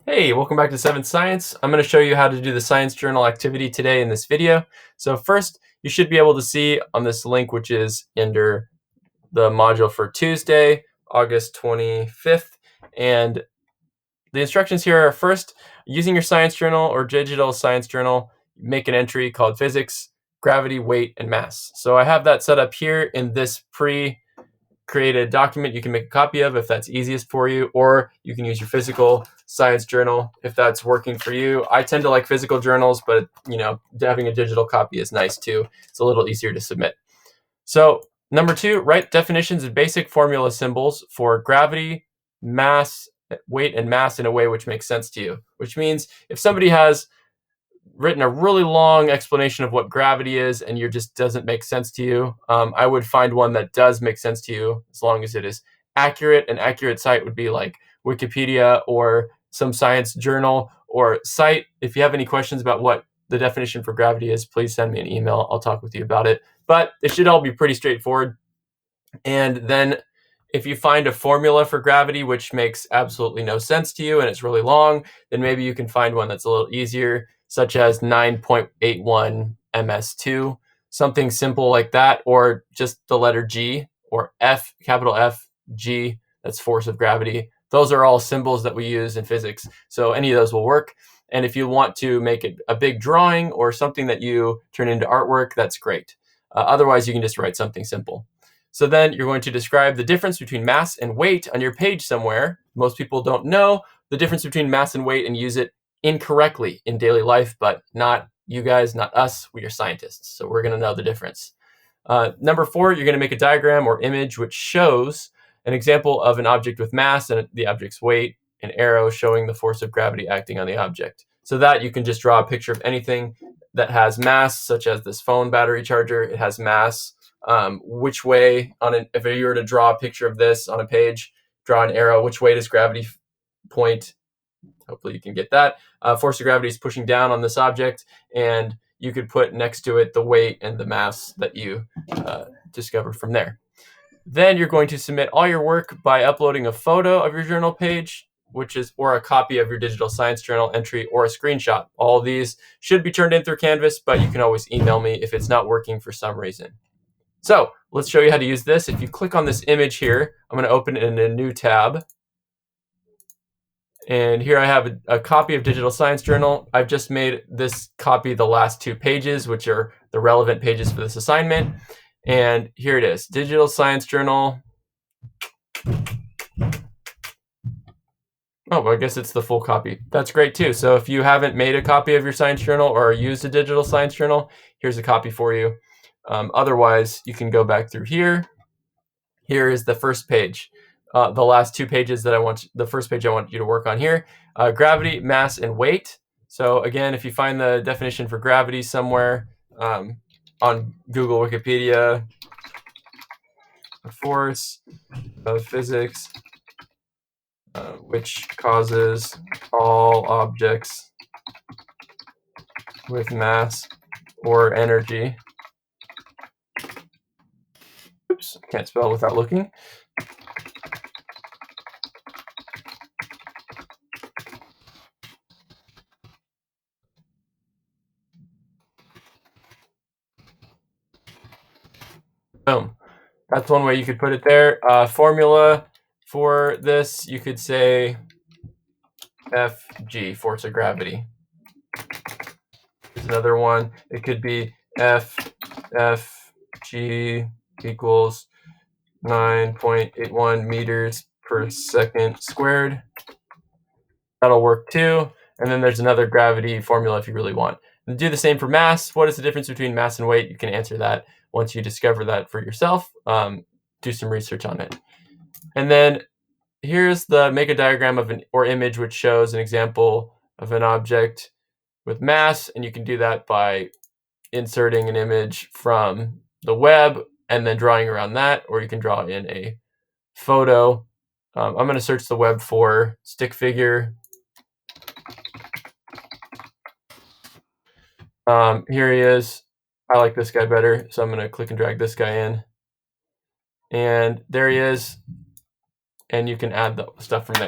Hey, welcome back to 7th Science. I'm going to show you how to do the science journal activity today in this video. So first, you should be able to see on this link, which is under the module for Tuesday, August 25th. And the instructions here are first, using your science journal or digital science journal, make an entry called physics, gravity, weight, and mass. So I have that set up here in this pre-created document you can make a copy of if that's easiest for you, or you can use your physical science journal if that's working for you. I tend to like physical journals, but having a digital copy is nice too. It's a little easier to submit. So number 2, write definitions and basic formula symbols for gravity, mass, weight, and mass in a way which makes sense to you. Which means if somebody has written a really long explanation of what gravity is and it just doesn't make sense to you, I would find one that does make sense to you as long as it is accurate. An accurate site would be like Wikipedia or some science journal or site. If you have any questions about what the definition for gravity is, please send me an email. I'll talk with you about it. But it should all be pretty straightforward. And then if you find a formula for gravity which makes absolutely no sense to you and it's really long, then maybe you can find one that's a little easier, such as 9.81 ms2, something simple like that, or just the letter G, or F, capital F, G, that's force of gravity. Those are all symbols that we use in physics, so any of those will work. And if you want to make it a big drawing or something that you turn into artwork, that's great. Otherwise, you can just write something simple. So then you're going to describe the difference between mass and weight on your page somewhere. Most people don't know the difference between mass and weight and use it incorrectly in daily life, but not you guys, not us. We are scientists, so we're going to know the difference. Number 4, you're going to make a diagram or image which shows an example of an object with mass and the object's weight, an arrow showing the force of gravity acting on the object. So that you can just draw a picture of anything that has mass, such as this phone battery charger. It has mass. Which way if you were to draw a picture of this on a page, draw an arrow, which way does gravity point? Hopefully you can get that. Force of gravity is pushing down on this object, and you could put next to it the weight and the mass that you discover from there. Then you're going to submit all your work by uploading a photo of your journal page, or a copy of your digital science journal entry, or a screenshot. All of these should be turned in through Canvas, but you can always email me if it's not working for some reason. So let's show you how to use this. If you click on this image here, I'm going to open it in a new tab. And here I have a copy of Digital Science Journal. I've just made this copy the last 2 pages, which are the relevant pages for this assignment. And here it is, Digital Science Journal. Oh, I guess it's the full copy. That's great too. So if you haven't made a copy of your science journal or used a digital science journal, here's a copy for you. Otherwise, you can go back through here. Here is the first page. The last 2 pages the first page I want you to work on here, gravity, mass, and weight. So again, if you find the definition for gravity somewhere on Google, Wikipedia, the force of physics which causes all objects with mass or energy. Oops, can't spell without looking. Boom. That's one way you could put it there. Formula for this, you could say Fg, force of gravity. There's another one. It could be Fg equals 9.81 meters per second squared. That'll work too. And then there's another gravity formula if you really want. And do the same for mass. What is the difference between mass and weight? You can answer that once you discover that for yourself. Do some research on it. And then here's the make a diagram of or image which shows an example of an object with mass, and you can do that by inserting an image from the web and then drawing around that, or you can draw in a photo. I'm going to search the web for stick figure. Here he is. I like this guy better, so I'm going to click and drag this guy in. And there he is. And you can add the stuff from there.